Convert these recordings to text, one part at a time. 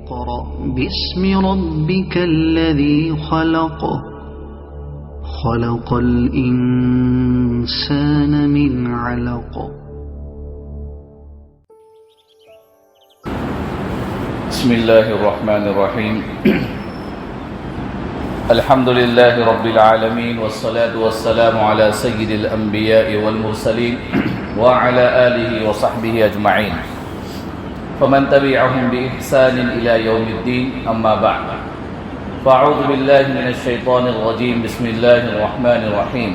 اقرأ باسم ربك الذي خلق خلق الإنسان من علق بسم الله الرحمن الرحيم الحمد لله رب العالمين والصلاة والسلام على سيد الأنبياء والمرسلين وعلى آله وصحبه أجمعين فمن تبعهم بإحسان إلى يوم الدين أما بعد فأعوذ بالله من الشيطان الرجيم بسم الله الرحمن الرحيم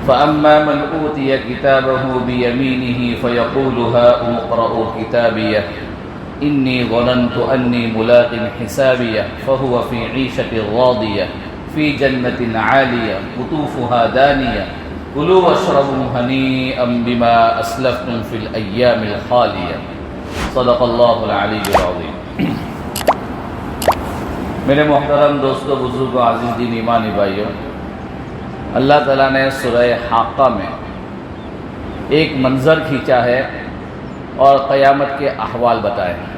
فأما من أوتي كتابه بيمينه فيقول هاؤم اقرءوا كتابيه إني ظننت أني ملاق حسابيه فهو في عيشة راضية في جنة عالية قطوفها دانية كلوا واشربوا هنيئا بما أسلفتم في الأيام الخالية صدق اللہ العلی العظیم۔ میرے محترم دوستو، بزرگوں، عزیز دین ایمانی بھائیوں، اللہ تعالیٰ نے سورہ حاقہ میں ایک منظر کھینچا ہے اور قیامت کے احوال بتائے ہیں۔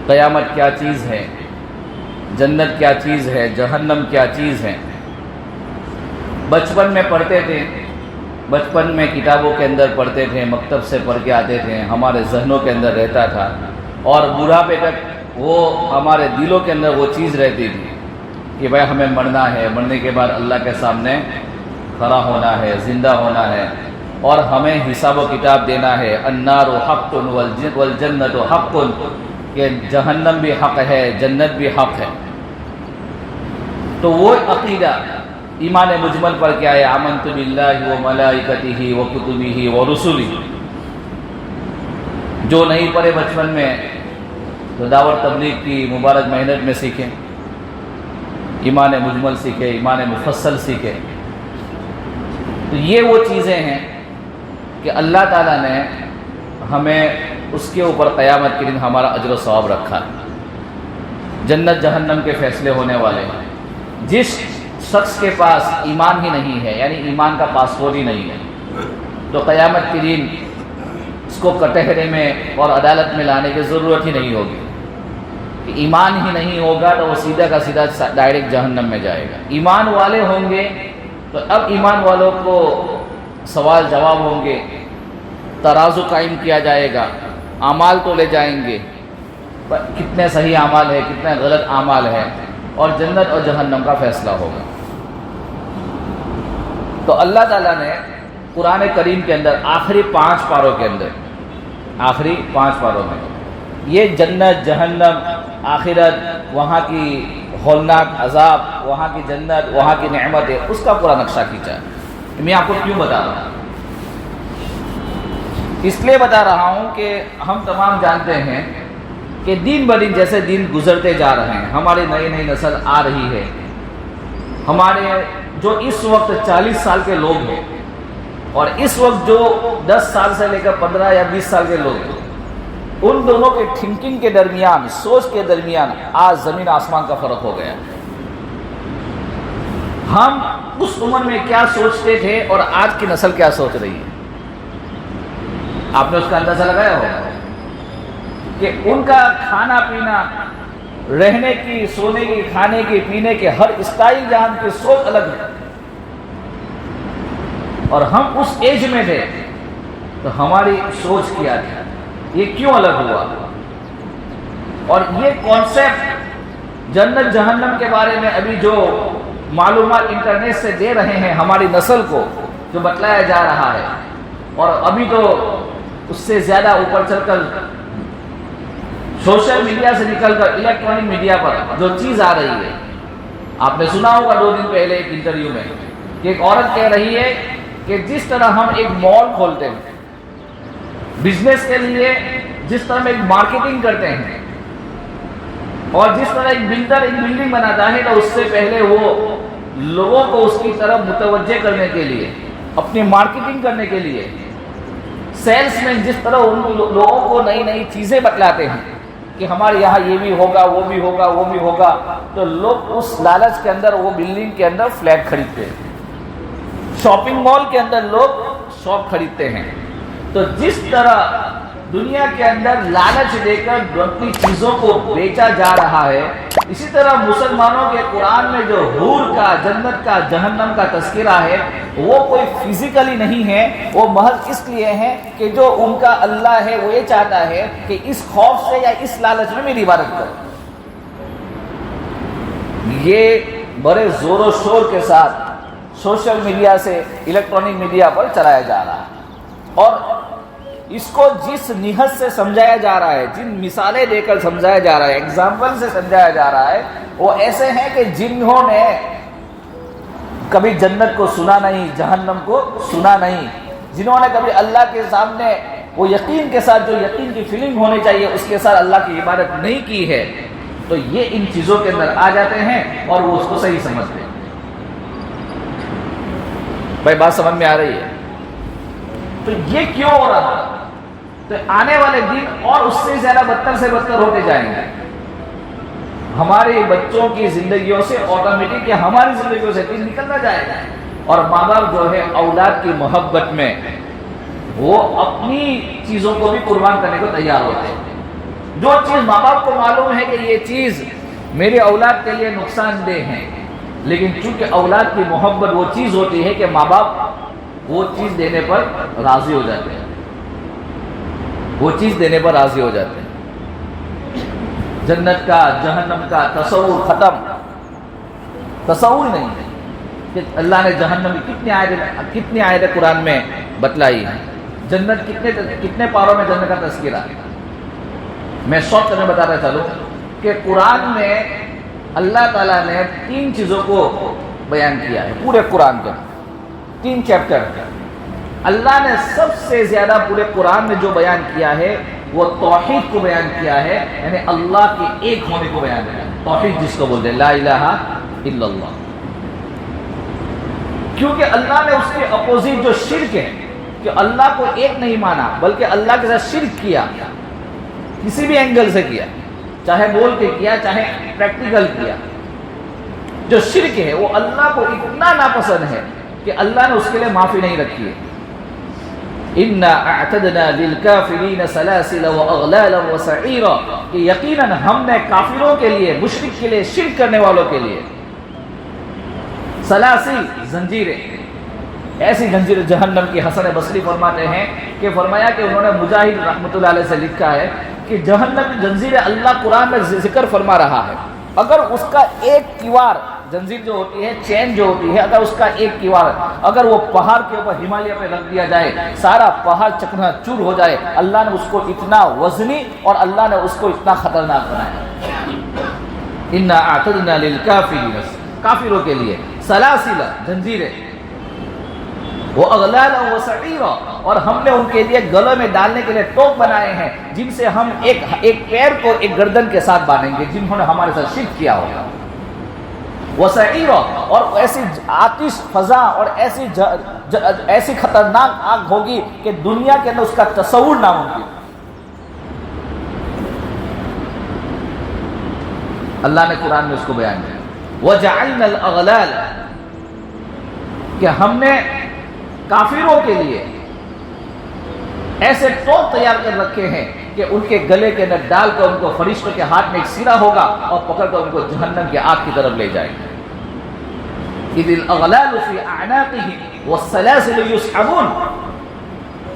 قیامت کیا چیز ہے، جنت کیا چیز ہے، جہنم کیا چیز ہے۔ بچپن میں پڑھتے تھے، بچپن میں کتابوں کے اندر پڑھتے تھے، مکتب سے پڑھ کے آتے تھے، ہمارے ذہنوں کے اندر رہتا تھا، اور بڑھاپے تک وہ ہمارے دلوں کے اندر وہ چیز رہتی تھی کہ بھائی ہمیں مرنا ہے، مرنے کے بعد اللہ کے سامنے کھڑا ہونا ہے، زندہ ہونا ہے، اور ہمیں حساب و کتاب دینا ہے۔ النار حق والجنت حق، کہ جہنم بھی حق ہے، جنت بھی حق ہے۔ تو وہ عقیدہ ایمان مجمل پر کیا ہے؟ آمنت باللہ و ملائکتہ و کتبہ و رسلہ۔ جو نہیں پڑھے بچپن میں تو دعوت تبلیغ کی مبارک محنت میں سیکھیں، ایمان مجمل سیکھیں، ایمان مفصل سیکھیں۔ تو یہ وہ چیزیں ہیں کہ اللہ تعالیٰ نے ہمیں اس کے اوپر قیامت کے دن ہمارا اجر و ثواب رکھا ہے۔ جنت جہنم کے فیصلے ہونے والے ہیں۔ جس شخص کے پاس ایمان ہی نہیں ہے، یعنی ایمان کا پاسپورٹ ہی نہیں ہے، تو قیامت کے دن اس کو کٹہرے میں اور عدالت میں لانے کی ضرورت ہی نہیں ہوگی۔ کہ ایمان ہی نہیں ہوگا تو وہ سیدھا کا سیدھا ڈائریکٹ جہنم میں جائے گا۔ ایمان والے ہوں گے تو اب ایمان والوں کو سوال جواب ہوں گے، ترازو قائم کیا جائے گا، اعمال تو لے جائیں گے، کتنے صحیح اعمال ہے، کتنے غلط اعمال ہے، اور جنت اور جہنم کا فیصلہ ہوگا۔ تو اللہ تعالیٰ نے قرآن کریم کے اندر آخری 5 پاروں کے اندر، آخری 5 پاروں میں یہ جنت، جہنم، آخرت، وہاں کی ہولناک عذاب، وہاں کی جنت، وہاں کی نعمتیں، اس کا پورا نقشہ کھینچا ہے۔ میں آپ کو کیوں بتا رہا ہوں؟ اس لیے بتا رہا ہوں کہ ہم تمام جانتے ہیں کہ دن بدن جیسے دن گزرتے جا رہے ہیں، ہماری نئی نئی نسل آ رہی ہے۔ ہمارے جو اس وقت 40 سال کے لوگ ہیں اور اس وقت جو 10 سال سے لے کر 15 یا 20 سال کے لوگ ہیں، ان دونوں کے تھنکنگ کے درمیان، سوچ کے درمیان آج زمین آسمان کا فرق ہو گیا۔ ہم اس عمر میں کیا سوچتے تھے اور آج کی نسل کیا سوچ رہی ہے، آپ نے اس کا اندازہ لگایا ہوگا کہ ان کا کھانا پینا، رہنے کی، سونے کی، کھانے کی، پینے کے ہر اسٹائل جہاں کی سوچ الگ ہے، اور ہم اس ایج میں تھے تو ہماری سوچ کیا تھی، یہ کیوں الگ ہوا؟ اور یہ کانسیپٹ جنت جہنم کے بارے میں ابھی جو معلومات انٹرنیٹ سے دے رہے ہیں ہماری نسل کو، جو بتلایا جا رہا ہے، اور ابھی تو اس سے زیادہ اوپر چل کر سوشل میڈیا سے نکل کر الیکٹرانک میڈیا پر جو چیز آ رہی ہے، آپ نے سنا ہوگا 2 دن پہلے ایک انٹرویو میں کہ ایک عورت کہہ رہی ہے کہ جس طرح ہم ایک مال کھولتے ہیں بزنس کے لیے، جس طرح ہم ایک مارکیٹنگ کرتے ہیں، اور جس طرح ایک بلڈر ایک بلڈنگ بناتا ہے تو اس سے پہلے وہ لوگوں کو اس کی طرف متوجہ کرنے کے لیے، اپنی مارکیٹنگ کرنے کے لیے، سیلس مین جس طرح ان لوگوں کو نئی نئی چیزیں بتلاتے ہیں کہ ہمارے یہاں یہ بھی ہوگا، وہ بھی ہوگا، وہ بھی ہوگا، تو لوگ اس لالچ کے اندر وہ بلڈنگ کے اندر فلیٹ خریدتے ہیں، شاپنگ مال کے اندر لوگ شاپ خریدتے ہیں۔ تو جس طرح دنیا کے اندر لالچ دے کر اپنی چیزوں کو بیچا جا رہا ہے، اسی طرح مسلمانوں کے قرآن میں جو حور کا، جنت کا، جہنم کا تذکرہ ہے وہ کوئی فزیکلی نہیں ہے، وہ محض اس لیے ہے کہ جو ان کا اللہ ہے وہ یہ چاہتا ہے کہ اس خوف سے یا اس لالچ میں میری عبادت کرو۔ یہ بڑے زور و شور کے ساتھ سوشل میڈیا سے، الیکٹرانک میڈیا پر چلایا جا رہا ہے، اور اس کو جس نہج سے سمجھایا جا رہا ہے، جن مثالیں دے کر سمجھایا جا رہا ہے، ایگزامپل سے سمجھایا جا رہا ہے، وہ ایسے ہیں کہ جنہوں نے کبھی جنت کو سنا نہیں، جہنم کو سنا نہیں، جنہوں نے کبھی اللہ کے سامنے وہ یقین کے ساتھ، جو یقین کی فیلنگ ہونی چاہیے اس کے ساتھ اللہ کی عبادت نہیں کی ہے، تو یہ ان چیزوں کے اندر آ جاتے ہیں اور وہ اس کو صحیح سمجھتے ہیں۔ بھائی بات سمجھ میں آ رہی ہے؟ تو یہ کیوں ہو رہا ہے؟ تو آنے والے دن اور اس سے زیادہ بدتر سے بدتر ہوتے جائیں گے۔ ہمارے بچوں کی زندگیوں سے آٹومیٹک یا ہماری زندگیوں سے دن نکلتا جائے گا، اور ماں باپ جو ہے اولاد کی محبت میں وہ اپنی چیزوں کو بھی قربان کرنے کو تیار ہوتے ہیں۔ جو چیز ماں باپ کو معلوم ہے کہ یہ چیز میرے اولاد کے لیے نقصان دہ ہے، لیکن چونکہ اولاد کی محبت وہ چیز ہوتی ہے کہ ماں باپ وہ چیز دینے پر راضی ہو جاتے ہیں، وہ چیز دینے پر راضی ہو جاتے ہیں۔ جنت کا، جہنم کا تصور ختم، تصور نہیں ہے کہ اللہ نے جہنم کی کتنی آیتیں قرآن میں بتلائی ہیں، جنت کتنے پاروں میں جنت کا تذکرہ ہے۔ میں شارٹ میں بتاتا چلوں کہ قرآن میں اللہ تعالیٰ نے 3 چیزوں کو بیان کیا ہے، پورے قرآن کا 3 چیپٹر۔ اللہ نے سب سے زیادہ پورے قرآن میں جو بیان کیا ہے وہ توحید کو بیان کیا ہے، یعنی اللہ کے ایک ہونے کو بیان کیا ہے، توحید جس کو بولتے ہیں، لا الہ الا اللہ۔ کیونکہ اللہ نے اس کے اپوزٹ جو شرک ہے، کہ اللہ کو ایک نہیں مانا بلکہ اللہ کے ساتھ شرک کیا، کسی بھی اینگل سے کیا، چاہے بول کے کیا چاہے پریکٹیکل کیا، جو شرک ہے وہ اللہ کو اتنا ناپسند ہے کہ اللہ نے اس کے لیے معافی نہیں رکھی ہے۔ اِنَّا أَعْتَدْنَا لِلْكَافِرِينَ سَلَاسِلَ وَأَغْلَالًا وَسَعِيرًا، کہ یقیناً ہم نے کافروں کے لیے، مشرک کے لیے، شرک کرنے والوں کے لیے سلاسل، زنجیریں، ایسی زنجیر جہنم کی۔ حسن بصری فرماتے ہیں کہ فرمایا کہ انہوں نے مجاہد رحمۃ اللہ علیہ سے لکھا ہے کہ جہنم کی زنجیر اللہ قرآن میں ذکر فرما رہا ہے، اگر اس کا ایک کیوار، زنجیر جو ہوتی ہے، چین جو ہوتی ہے، اگر اس کا ایک کیوار اگر وہ پہاڑ کے اوپر ہمالیہ پہ رکھ دیا جائے، سارا پہاڑ چکنا چور ہو جائے، اللہ نے اس کو اتنا وزنی اور اللہ نے اس کو اتنا خطرناک بنایا۔ اِنَّا أَعْتَدْنَا لِلْكَافِرِينَ، کافروں کے لیے سلاسل، زنجیریں، وَأَغْلَالًا وَسَعِيرًا، اور ہم نے ان کے لیے گلوں میں ڈالنے کے لیے ٹوپ بنائے ہیں، جن سے ہم ایک پیر کو ایک گردن کے ساتھ باندھیں گے جنہوں نے ہمارے ساتھ شرک کیا ہوگا۔ وَسَعِيرًا، اور ایسی آتش فضا اور ایسی خطرناک آگ ہوگی کہ دنیا کے اندر اس کا تصور ناممکن۔ اللہ نے قرآن میں اس کو بیان کیا، وَجَعَلْنَا الْأَغْلَالَ، کہ ہم نے کافروں کے لیے ایسے ٹوپ تیار کر رکھے ہیں کہ ان کے گلے کے اندر ڈال کر ان کو فرشتوں کے ہاتھ میں ایک سرا ہوگا اور پکڑ کر ان کو جہنم کی آگ کی طرف لے جائیں گے۔ اِذِ الْأَغْلَالُ فِي أَعْنَاقِهِمْ وَالسَّلَاسِلُ يُسْحَبُونَ،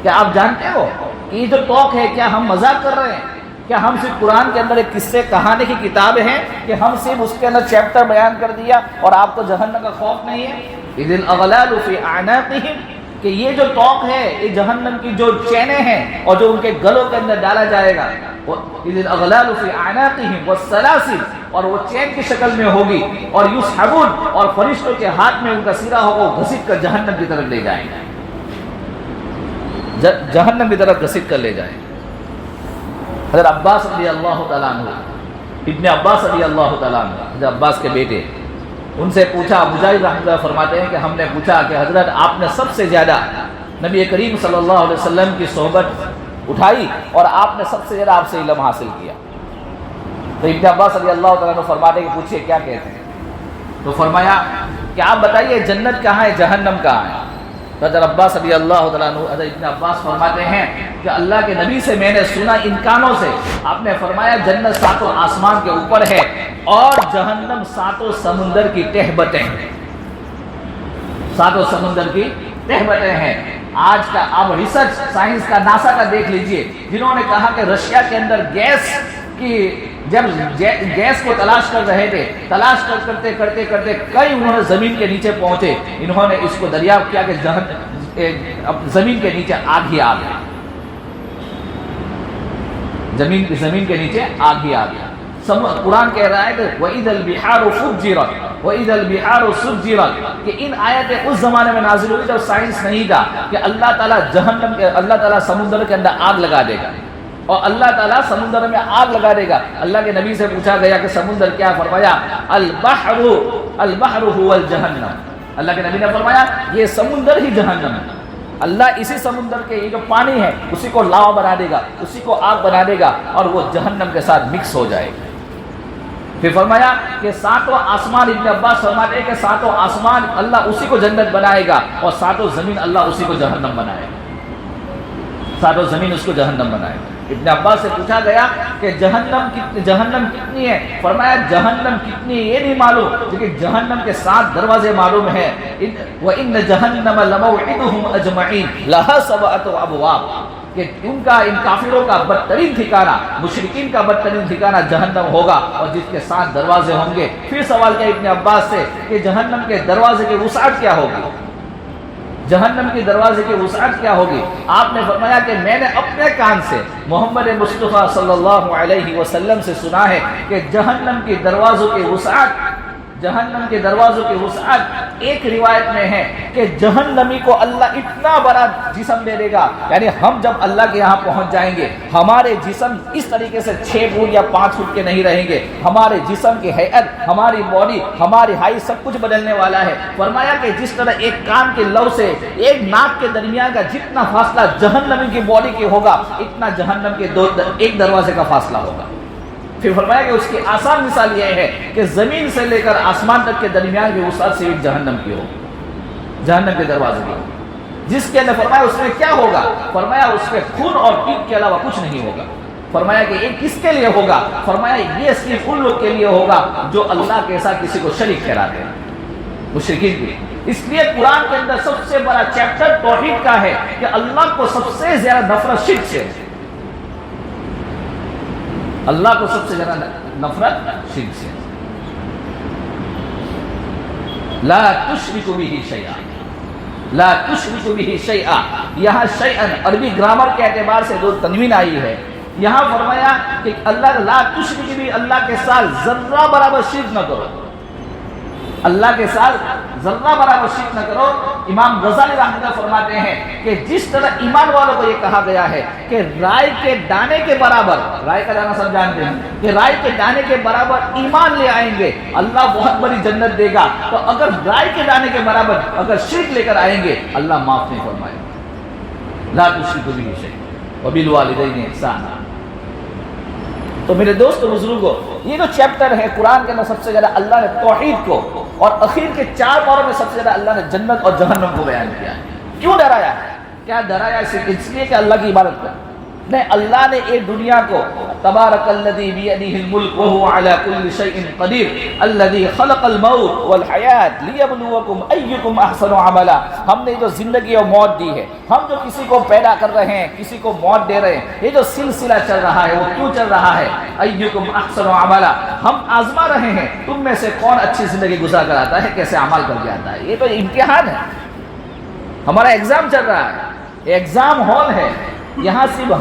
کیا آپ جانتے ہو کہ یہ جو ٹوک ہے، کیا ہم مذاق کر رہے ہیں؟ کیا ہم صرف قرآن کے اندر ایک قصے کہانی کی کتاب ہے کہ ہم صرف اس کے اندر چیپٹر بیان کر دیا اور آپ کو جہنم کا خوف نہیں ہے؟ اِذِ الْأَغْلَالُ فِي أَعْنَاقِهِمْ، کہ یہ جو توق ہے، یہ جہنم کی جو چینیں ہیں اور جو ان کے گلوں کے اندر ڈالا جائے گا، اِذِ الْأَغْلَالُ فِي أَعْنَاقِهِمْ وَالسَّلَاسِلُ، اور وہ چین کی شکل میں ہوگی، اور يُسْحَبُونَ، اور فرشتوں کے ہاتھ میں ان کا سرا ہوگا، وہ گھسیٹ کر جہنم کی طرف لے جائیں گے، جہنم کی طرف گھسیٹ کر لے جائیں گے۔ حضرت عباس رضی اللہ تعالیٰ عنہ، ابن عباس رضی اللہ تعالیٰ عنہ، حضرت عباس کے بیٹے، ان سے پوچھا، مجاہد رحمۃ اللہ فرماتے ہیں کہ ہم نے پوچھا کہ حضرت آپ نے سب سے زیادہ نبی کریم صلی اللہ علیہ وسلم کی صحبت اٹھائی اور آپ نے سب سے زیادہ آپ سے علم حاصل کیا، تو ابن عباس رضی اللہ تعالیٰ عنہ فرماتے ہیں کہ پوچھئے کیا کہتے ہیں؟ تو فرمایا کہ آپ بتائیے جنت کہاں ہے، جہنم کہاں ہے؟ حضرت عباس رضی اللہ تعالیٰ عنہ، حضرت ابن عباس فرماتے ہیں کہ اللہ کے نبی سے میں نے سنا ان کانوں سے، آپ نے فرمایا جنت ساتوں آسمان کے اوپر ہے اور جہنم ساتوں سمندر کی تہبتیں ہیں، ساتوں سمندر کی تہبتیں ہیں۔ آج کا آپ ریسرچ سائنس کا ناسا کا دیکھ لیجئے، جنہوں نے کہا کہ رشیا کے اندر گیس کی جب گیس کو تلاش کر رہے تھے، تلاش کرتے کرتے کرتے کئی انہوں نے زمین کے نیچے پہنچے، انہوں نے اس کو دریافت کیا کہ زمین کے نیچے آگ ہی آگ ہے، زمین کے نیچے آگ ہی آگ ہے۔ قرآن کہہ رہا ہے کہ وَإِذَا الْبِحَارُ فُجِّرَتْ وَإِذَا الْبِحَارُ سُجِّرَتْ، کہ ان آیتیں اس زمانے میں نازل ہوئی جب سائنس نہیں تھا کہ اللہ تعالیٰ سمندر کے اندر آگ لگا دے گا، اور اللہ تعالیٰ سمندر میں آگ لگا دے گا۔ اللہ کے نبی سے پوچھا گیا کہ سمندر کیا؟ فرمایا البحر هو الجہنم، اللہ کے نبی نے فرمایا یہ سمندر ہی جہنم ہے، اللہ اسی سمندر کے یہ جو پانی ہے اسی کو لاوا بنا دے گا، اسی کو آگ بنا دے گا اور وہ جہنم کے ساتھ مکس ہو جائے گا۔ پھر فرمایا کہ ساتوں آسمان، ابن عباس فرماتے ہیں کہ ساتوں آسمان اللہ اسی کو جنت بنائے گا اور ساتوں زمین اللہ اسی کو جہنم بنائے گا، ساتوں زمین اس کو جہنم بنائے گا۔ ابن عباس سے پوچھا گیا کہ جہنم کتنی ہے؟ فرمایا جہنم کتنی یہ نہیں معلوم، لیکن جہنم کے 7 دروازے معلوم ہیں۔ وَإِنَّ جَهَنَّمَ لَمَوْعِدُهُمْ أَجْمَعِينَ لَهَا 7 أَبْوَابٍ، کہ ان کافروں کا بدترین ٹھکانہ، مشرکین کا بدترین ٹھکانہ جہنم ہوگا اور جس کے 7 دروازے ہوں گے۔ پھر سوال کیا ابن عباس سے کہ جہنم کے دروازے کی وسعت کیا ہوگی، جہنم کی دروازے کی وسعت کیا ہوگی؟ آپ نے فرمایا کہ میں نے اپنے کان سے محمد مصطفیٰ صلی اللہ علیہ وسلم سے سنا ہے کہ جہنم کی دروازوں کی وسعت ایک روایت میں ہے کہ جہنمی کو اللہ اتنا بڑا جسم دے دے گا، یعنی ہم جب اللہ کے یہاں پہنچ جائیں گے ہمارے جسم اس طریقے سے 6 فٹ یا 5 فٹ کے نہیں رہیں گے، ہمارے جسم کی ہیئت، ہماری باڈی، ہماری ہائٹ سب کچھ بدلنے والا ہے۔ فرمایا کہ جس طرح ایک کان کے لو سے ایک ناک کے درمیان کا جتنا فاصلہ جہنمی کی باڈی کے ہوگا اتنا جہنم کے ایک دروازے کا فاصلہ ہوگا۔ پھر فرمایا کہ اس کی آسان مثال یہ ہے کہ زمین سے لے کر آسمان تک کے درمیان کی وسعت سے ایک جہنم کی ہو، جہنم کے دروازے کی، جس کے اندر فرمایا اس میں کیا ہوگا؟ فرمایا اس کے خون اور پیٹ کے علاوہ کچھ نہیں ہوگا۔ فرمایا کہ یہ کس کے لیے ہوگا؟ فرمایا یہ صرف ان لوگ کے لیے ہوگا جو اللہ کے ساتھ کسی کو شریک ٹھہراتے ہیں، مشرکین بھی۔ اس لیے قرآن کے اندر سب سے بڑا چیپٹر توحید کا ہے کہ اللہ کو سب سے زیادہ نفرت شرک سے، اللہ کو سب سے زیادہ نفرت شرک سے۔ لا تشرک بہ شیئا، لا تشرک بہ شیئا، یہاں شیئا عربی گرامر کے اعتبار سے 2 تنوین آئی ہے۔ یہاں فرمایا کہ اللہ لا تشرک بہ، اللہ کے ساتھ ذرہ برابر شرک نہ کرو، اللہ کے ساتھ ذرہ برابر شرک نہ کرو۔ امام غزالی رحمۃ اللہ فرماتے ہیں کہ جس طرح ایمان والوں کو یہ کہا گیا ہے کہ رائے کے دانے کے برابر، رائے کا دانہ سب جانتے ہیں کہ رائے کے دانے کے برابر ایمان لے آئیں گے اللہ بہت بڑی جنت دے گا، تو اگر رائے کے دانے کے برابر اگر شرک لے کر آئیں گے اللہ معاف نہیں فرمائے گا۔ لا تشرکوا بہ شیئا وبالوالدین احسانا۔ تو میرے دوست بزرگوں، یہ جو چیپٹر ہے قرآن کے اندر سب سے زیادہ اللہ نے توحید کو اور اخیر کے 4 پاروں میں سب سے زیادہ اللہ نے جنت اور جہنم کو بیان کیا ہے۔ کیوں ڈرایا ہے؟ کیا ڈرایا؟ اس لیے کہ اللہ کی عبادت کر، نہیں، اللہ نے ایک دنیا کو تبارک الذی بیدہ الملک وہو علی کل شیء قدیر الذی خلق الموت والحیات لیبلوکم ایکم احسن عملا، ہم نے جو زندگی اور موت دی ہے، ہم جو کسی کو پیدا کر رہے ہیں، کسی کو موت دے رہے ہیں، یہ جو سلسلہ چل رہا ہے وہ کیوں چل رہا ہے؟ ایکم احسن عملا، ہم آزما رہے ہیں تم میں سے کون اچھی زندگی گزار کر آتا ہے، کیسے عمل کر کے آتا ہے۔ یہ تو امتحان ہے، ہمارا ایگزام چل رہا ہے، ایگزام ہال ہے۔ یہاں صرف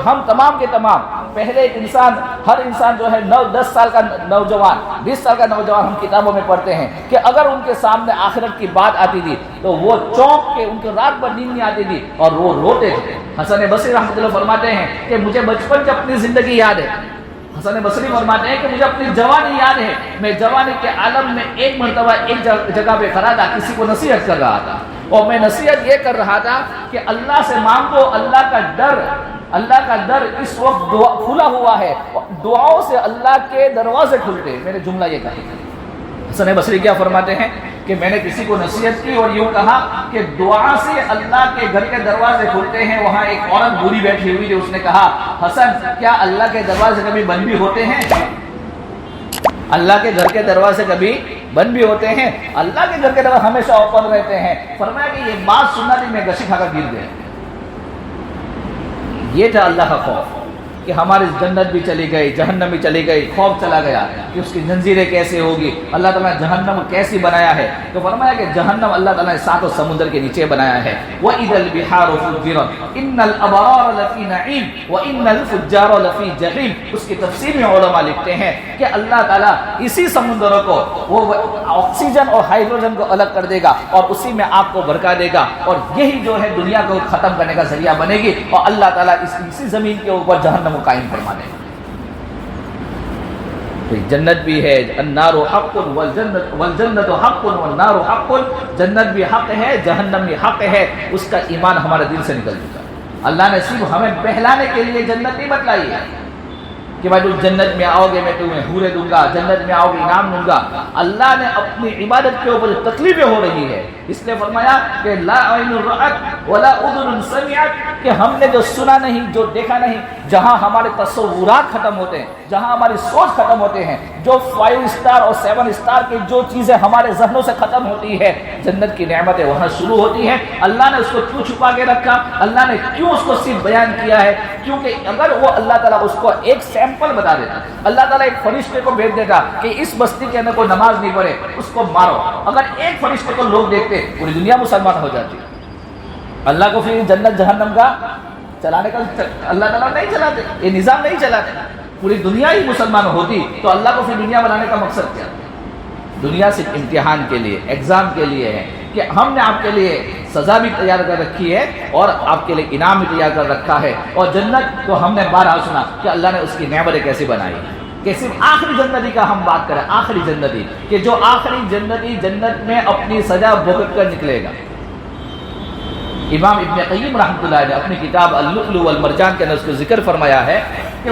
ہم تمام کے تمام، پہلے ایک انسان، ہر انسان جو ہے 9-10 سال کا نوجوان، 20 سال کا نوجوان، ہم کتابوں میں پڑھتے ہیں کہ اگر ان کے سامنے آخرت کی بات آتی تھی تو وہ چونک کے، ان کو رات بھر نیند نہیں آتی تھی اور وہ روتے تھے۔ حسن بصری رحمۃ اللہ فرماتے ہیں کہ مجھے بچپن کی اپنی زندگی یاد ہے۔ حسن بصری فرماتے ہیں کہ مجھے اپنی جوانی یاد ہے، میں جوانی کے عالم میں ایک مرتبہ ایک جگہ پہ کھڑا تھا، کسی کو نصیحت کر رہا تھا، اور میں نصیحت یہ کر رہا تھا کہ اللہ سے مانگو، اللہ کا در اس وقت کھلا ہوا ہے، دعاؤں سے اللہ کے دروازے کھلتے ہیں۔ میں نے جملہ یہ کہا۔ حسن بصری کیا فرماتے ہیں کہ میں نے کسی کو نصیحت کی اور یوں کہا کہ دعا سے اللہ کے گھر کے دروازے کھلتے ہیں. وہاں ایک عورت بوڑھی بیٹھی ہوئی تھی, اس نے کہا حسن کیا اللہ کے دروازے کبھی بند بھی ہوتے ہیں؟ اللہ کے گھر کے دروازے کبھی بند بھی ہوتے ہیں؟ اللہ کے گھر کے دروازے ہمیشہ اوپن رہتے ہیں. فرمایا کہ یہ بات سننا تھی, میں گشی کھا کر گر گیا. یہ تھا اللہ کا خوف کہ ہماری جنت بھی چلی گئی, جہنم بھی چلی گئی. خوف چلا گیا کہ اس کی زنجیریں کیسے ہوگی, اللہ تعالیٰ نے جہنم کیسی بنایا ہے. تو فرمایا کہ جہنم اللہ تعالیٰ نے ساتوں سمندر کے نیچے بنایا ہے. وَإِذَا الْبِحَارُ فُجِّرَتْ إِنَّ الْأَبْرَارَ لَفِي نَعِيمٍ وَإِنَّ الْفُجَّارَ لَفِي جَحِيمٍ. اس کی تفسیر میں علماء لکھتے ہیں کہ اللہ تعالیٰ اسی سمندروں کو وہ آکسیجن اور ہائیڈروجن کو الگ کر دے گا اور اسی میں آگ کو بھڑکا دے گا, اور یہی جو ہے دنیا کو ختم کرنے کا ذریعہ بنے گی, اور اللہ تعالیٰ اسی زمین کے اوپر جہنم کو قائم فرما دے گا. تو جنت بھی ہے, النار حق والجنت حق والنار حق. جنت بھی حق ہے, جہنم بھی حق ہے. اس کا ایمان ہمارے دل سے نکل چکا. اللہ نے صرف ہمیں بہلانے کے لیے جنت نہیں بتلائی ہے کہ بھائی تم جنت میں آؤ گے میں تمہیں حوریں دوں گا, جنت میں آؤ گے انعام دوں گا. اللہ نے اپنی عبادت کے اوپر جو تکلیفیں ہو رہی ہے, اس لیے فرمایا کہ لا عین رأت ولا اذن سمعت, کہ ہم نے جو سنا نہیں, جو دیکھا نہیں. جہاں ہمارے تصورات ختم ہوتے ہیں, جہاں ہماری سوچ ختم ہوتے ہیں, جو 5 اسٹار اور 7 اسٹار کی جو چیزیں ہمارے ذہنوں سے ختم ہوتی ہے, جنت کی نعمتیں وہاں شروع ہوتی ہیں. اللہ نے اس کو کیوں چھپا کے رکھا, اللہ نے کیوں اس کو صرف بیان کیا ہے؟ کیونکہ اگر وہ اللہ تعالیٰ اس کو ایک سیمپل بتا دیتا, اللہ تعالیٰ ایک فرشتے کو بھیج دیتا کہ اس بستی کے اندر کوئی نماز نہیں پڑھے اس کو مارو, اگر ایک فرشتے کو لوگ دیکھتے پوری دنیا مسلمان ہو جاتی. اللہ کو پھر جنت جہنم کا چلانے کا اللہ تعالیٰ نہیں چلاتے, یہ نظام نہیں چلاتے. پوری دنیا ہی مسلمان ہوتی تو اللہ کو پھر دنیا بنانے کا مقصد کیا؟ دنیا صرف امتحان کے لیے, ایگزام کے لیے ہے کہ ہم نے آپ کے لیے سزا بھی تیار کر رکھی ہے اور آپ کے لیے انعام بھی تیار کر رکھا ہے. اور جنت تو ہم نے بارہا سنا کہ اللہ نے اس کی نعمتیں کیسے بنائی, کہ صرف آخری جنتی کا ہم بات کریں, آخری جنتی کہ جو آخری جنتی جنت میں اپنی سزا بھگت کر نکلے گا. امام ابن قیم رحمۃ اللہ نے اپنی کتاب اللؤلؤ والمرجان کے اندر اس کو ذکر فرمایا ہے کہ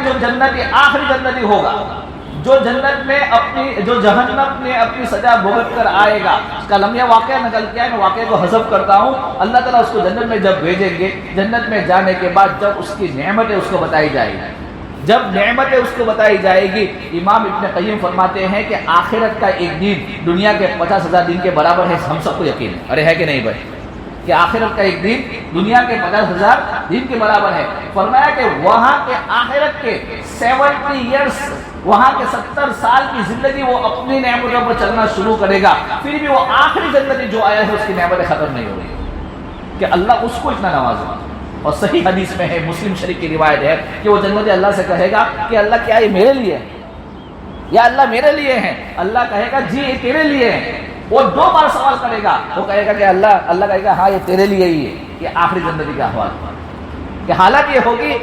جو جنتی آخری جنتی ہوگا, جو جنت میں جو جہنم میں اپنی سزا بھگت کر آئے گا, اس کا لمحہ واقعہ نقل کیا ہے, میں واقعے کو حذف کرتا ہوں. اللہ تعالیٰ اس کو جنت میں جب بھیجیں گے, جنت میں جانے کے بعد جب اس کی نعمتیں اس کو بتائی جائے گی, جب نعمتیں اس کو بتائی جائے گی, امام ابن قیم فرماتے ہیں کہ آخرت کا ایک دن دنیا کے 50,000 دن کے برابر ہے. ہم سب کو یقین ہے, ارے ہے کہ نہیں بھائی, کہ آخرت کا ایک دن دنیا کے 50,000 دن کے برابر ہے. فرمایا کہ وہاں کے آخرت کے 70 ایئرس, وہاں کے 70 سال کی زندگی وہ اپنی نعمتوں پر چلنا شروع کرے گا, پھر بھی وہ آخری جنتی جو آیا ہے اس کی نعمتیں ختم نہیں ہو رہی, کہ اللہ اس کو اتنا نوازا. اور صحیح حدیث میں ہے, مسلم شریف کی روایت ہے کہ وہ جنتی اللہ سے کہے گا کہ اللہ کیا یہ میرے لیے ہے, یا اللہ میرے لیے ہیں؟ اللہ کہے گا جی یہ تیرے لیے ہیں. وہ 2 بار سوال کرے گا, وہ کہے گا کہ اللہ کہے گا ہاں یہ تیرے لیے ہی ہے. یہ آخری زندگی کا احوال کہ حالت یہ ہوگی.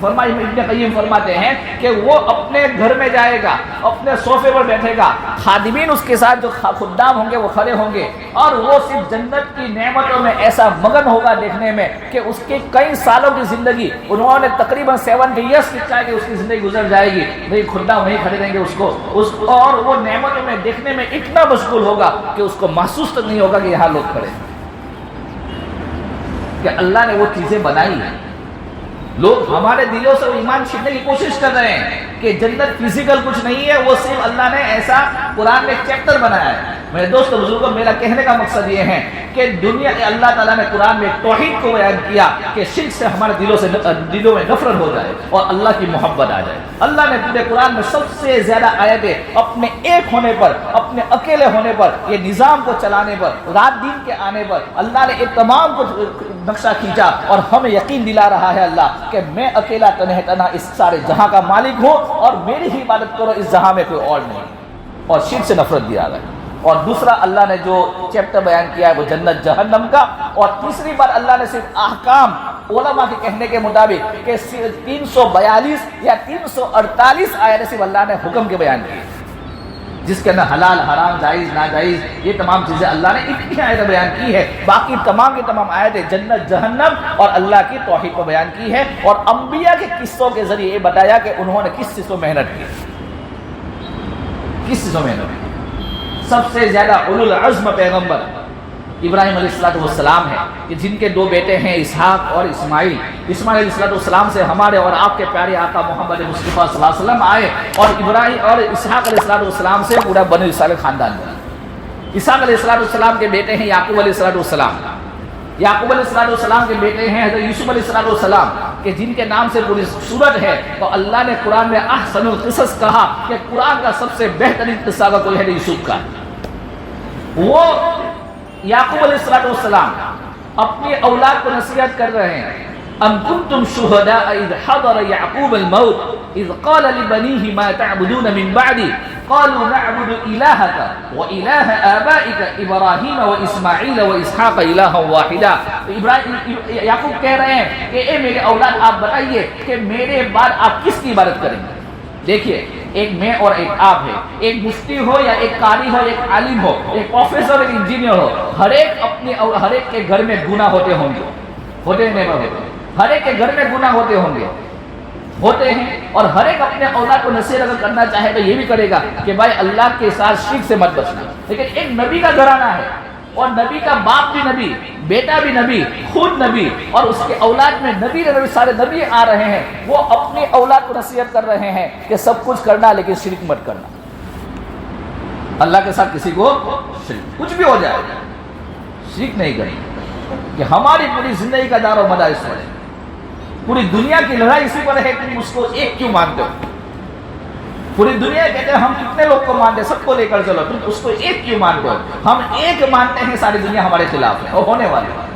فرمایا ابن قیم فرماتے ہیں کہ وہ اپنے گھر میں جائے گا, اپنے صوفے پر بیٹھے گا, خادمین اس کے ساتھ جو خدام ہوں گے وہ کھڑے ہوں گے, اور وہ صرف جنت کی نعمتوں میں ایسا مگن ہوگا دیکھنے میں کہ اس کے کئی سالوں کی زندگی, انہوں نے تقریباً 70 ایئرس لکھا ہے کہ اس کی زندگی گزر جائے گی, وہی خدام وہیں کھڑے رہیں گے اس کو, اور وہ نعمتوں میں دیکھنے میں اتنا مشغول ہوگا کہ اس کو محسوس تک نہیں ہوگا کہ یہاں لوگ کھڑے, کہ اللہ نے وہ چیزیں بنائی ہیں. لوگ ہمارے دلوں سے ایمان چھیننے کی کوشش کر رہے ہیں کہ جنت فزیکل کچھ نہیں ہے, وہ صرف اللہ نے ایسا قرآن میں ایک چیپٹر بنایا ہے. میرے دوست بزرگوں, میرا کہنے کا مقصد یہ ہے کہ دنیا اللہ تعالیٰ نے قرآن میں توحید کو بیان کیا کہ شرک سے ہمارے دلوں میں نفرت ہو جائے اور اللہ کی محبت آ جائے. اللہ نے پورے قرآن میں سب سے زیادہ آیتیں اپنے ایک ہونے پر, اپنے اکیلے ہونے پر, یہ نظام کو چلانے پر, رات دن کے آنے پر اللہ نے ایک تمام کو نقشہ کھینچا اور ہمیں یقین دلا رہا ہے اللہ کہ میں اکیلا تنہا اس سارے جہاں کا مالک ہوں اور میری ہی عبادت کرو, اس جہاں میں کوئی اور نہیں. اور شرک سے نفرت دیا گیا. اور دوسرا اللہ نے جو چیپٹر بیان کیا ہے وہ جنت جہنم کا. اور تیسری بار اللہ نے صرف احکام, علماء کے کہنے کے مطابق کہ 342 یا 348 آیتیں صرف اللہ نے حکم کے بیان کیے, جس کے اندر حلال حرام جائز ناجائز یہ تمام چیزیں اللہ نے اتنی آیتیں بیان کی ہے. باقی تمام کی تمام آیتیں جنت جہنم اور اللہ کی توحید کو بیان کی ہے. اور انبیاء کے قصوں کے ذریعے یہ بتایا کہ انہوں نے کس چیز کو محنت کی, کس چیز کو محنت کی. سب سے زیادہ اولو العزم پیغمبر ابراہیم علیہ السلام ہے کہ جن کے 2 بیٹے ہیں اسحاق اور اسماعیل۔ اسماعیل علیہ السلام سے ہمارے اور آپ کے پیارے آقا محمد مصطفیٰ صلی اللہ علیہ وسلم آئے، اور ابراہیم اور اسحاق علیہ السلام سے پورا بنی اسرائیل خاندان بنا۔ اسحاق علیہ السلام کے بیٹے ہیں یعقوب علیہ السلام، یعقوب علیہ السلام کے بیٹے ہیں حضرت یوسف علیہ السلام کہ جن کے نام سے پوری سورت ہے۔ تو اللہ نے قرآن میں احسن القصص کہا کہ قرآن کا سب سے بہترین قصہ کا کوئی ہے یوسف کا۔ وہ یعقوب علیہ السلام اپنی اولاد کو نصیحت کر رہے ہیں، ام کنتم شہداء اذ حضر یعقوب الموت اذ قال لبنیہ ما تعبدون من بعدی قالوا نعبد الہک والہ آبائک ابراہیم واسماعیل واسحاق الہا واحدا۔ یعقوب کہہ رہے ہیں کہ اے میرے اولاد آپ بتائیے کہ میرے بعد آپ کس کی عبادت کریں گے؟ دیکھیے، ایک میں اور ایک آپ ہے، ایک مفتی ہو یا ایک قاری ہو، ایک عالم ہو، ایک پروفیسر ایک انجینئر ہو، ہر ایک کے گھر میں گناہ ہوتے ہوں گے، ہوتے ہیں ہر ایک کے گھر میں گناہ ہوتے ہیں، اور ہر ایک اپنے اولاد کو نصیحت اگر کرنا چاہے تو یہ بھی کرے گا کہ بھائی اللہ کے ساتھ شرک سے مت بچنا۔ لیکن ایک نبی کا گھرانہ ہے، اور نبی کا باپ بھی نبی، بیٹا بھی نبی، خود نبی، اور اس کے اولاد میں نبی سارے نبی آ رہے ہیں، وہ اپنی اولاد کو نصیحت کر رہے ہیں کہ سب کچھ کرنا لیکن شرک مت کرنا۔ اللہ کے ساتھ کسی کو شرک کچھ بھی ہو جائے شرک نہیں کریں، کہ ہماری پوری زندگی کا دار و مدار اس پر ہے، پوری دنیا کی لڑائی اسی پر ہے کہ تم اس کو ایک کیوں مانتے ہو؟ پوری دنیا کہتے ہیں ہم کتنے لوگ کو مانتے ہیں، سب کو لے کر چلو، تم اس کو ایک کیوں مانتے ہو؟ ہم ایک مانتے ہیں، ساری دنیا ہمارے خلاف ہے اور ہونے والے ہیں۔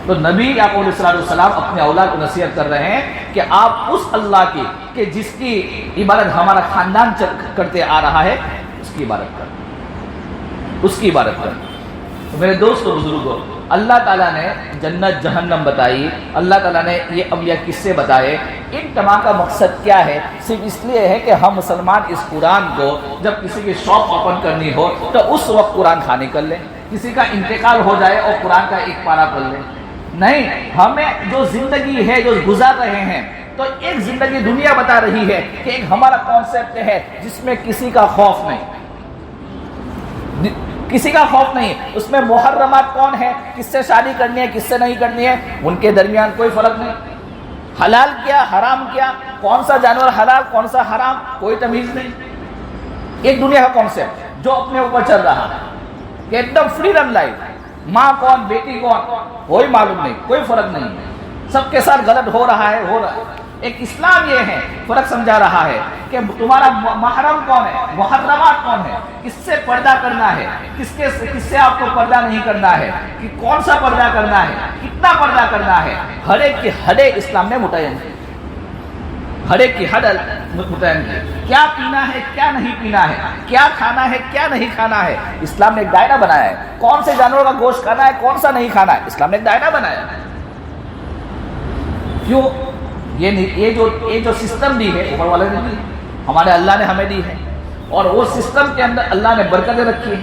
تو نبی یعقوب علیہ السلام اپنے اولاد کو نصیحت کر رہے ہیں کہ آپ اس اللہ کی کہ جس کی عبادت ہمارا خاندان کرتے آ رہا ہے اس کی عبادت کریں، اس کی عبادت کریں۔ تو میرے دوستو بزرگوں، اللہ تعالیٰ نے جنت جہنم بتائی، اللہ تعالیٰ نے یہ انبیاء قصے بتائے، ان تمام کا مقصد کیا ہے؟ صرف اس لیے ہے کہ ہم مسلمان اس قرآن کو جب کسی کی شاپ اوپن کرنی ہو تو اس وقت قرآن کھانی کر لیں، کسی کا انتقال ہو جائے اور قرآن کا ایک پارہ پڑھ لیں۔ نہیں، ہمیں جو زندگی ہے جو گزار رہے ہیں، تو ایک زندگی دنیا بتا رہی ہے کہ ایک ہمارا کانسیپٹ ہے جس میں کسی کا خوف نہیں، کسی کا خوف نہیں، اس میں محرمات کون ہے، کس سے شادی کرنی ہے، کس سے نہیں کرنی ہے، ان کے درمیان کوئی فرق نہیں، حلال کیا حرام کیا، کون سا جانور حلال کون سا حرام، کوئی تمیز نہیں۔ ایک دنیا کا کانسیپٹ جو اپنے اوپر چل رہا ہے کہ ایک دم فریڈم لائف، ماں کون بیٹی کون کوئی معلوم نہیں، کوئی فرق نہیں ہے، سب کے ساتھ غلط ہو رہا ہے۔ ایک اسلام یہ ہے فرق سمجھا رہا ہے کہ تمہارا محرم کون ہے، محرمات کون ہے، کس سے پردہ کرنا ہے، کس سے آپ کو پردہ نہیں کرنا ہے، کہ کون سا پردہ کرنا ہے، کتنا پردہ کرنا ہے، ہر ایک کی حدیں اسلام نے متعین کی، ہر ایک کی حد متعین کی، کیا پینا ہے کیا نہیں پینا ہے، کیا کھانا ہے کیا نہیں کھانا ہے، اسلام نے ایک دائرہ بنایا ہے، کون سے جانوروں کا گوشت کھانا ہے کون سا نہیں کھانا ہے، اسلام نے ایک دائرہ بنایا ہے۔ کیوں؟ یہ جو سسٹم دی ہے اوپر والے نے دی، ہمارے اللہ نے ہمیں دی ہے، اور وہ سسٹم کے اندر اللہ نے برکتیں رکھی ہے،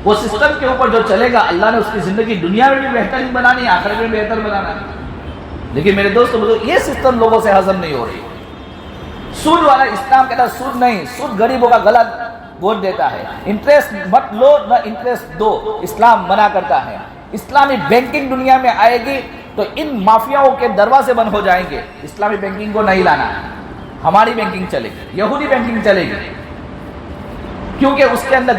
وہ سسٹم کے اوپر جو چلے گا اللہ نے اس کی زندگی دنیا میں بھی بہترین بنانی ہے، آخرت میں بہتر بنانا ہے۔ لیکن میرے دوستو بزرگ، یہ سسٹم لوگوں سے ہضم نہیں ہو رہی۔ سود والا اسلام کہتا ہے سود نہیں، سود غریبوں کا غلط گود دیتا ہے، انٹرسٹ مت لو نہ انٹرسٹ دو، اسلام منع کرتا ہے۔ اسلامی بینکنگ دنیا میں آئے گی تو ان مافیاؤں کے دروازے بند ہو جائیں گے، اسلامی بینکنگ کو نہیں لانا ہے، ہماری بینکنگ چلے گی، یہودی بینکنگ چلے گی، کیونکہ اس کے اندر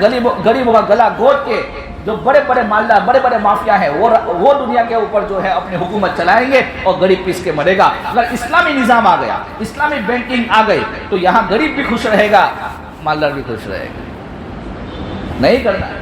غریبوں کا گلا گود کے جو بڑے بڑے مالدار بڑے بڑے مافیا ہیں وہ دنیا کے اوپر جو ہے اپنی حکومت چلائیں گے اور غریب پیس کے مرے گا۔ اگر اسلامی نظام آ گیا، اسلامی بینکنگ آ گئی تو یہاں غریب بھی خوش رہے گا، مالدار بھی خوش رہے گا۔ نہیں کرنا ہے،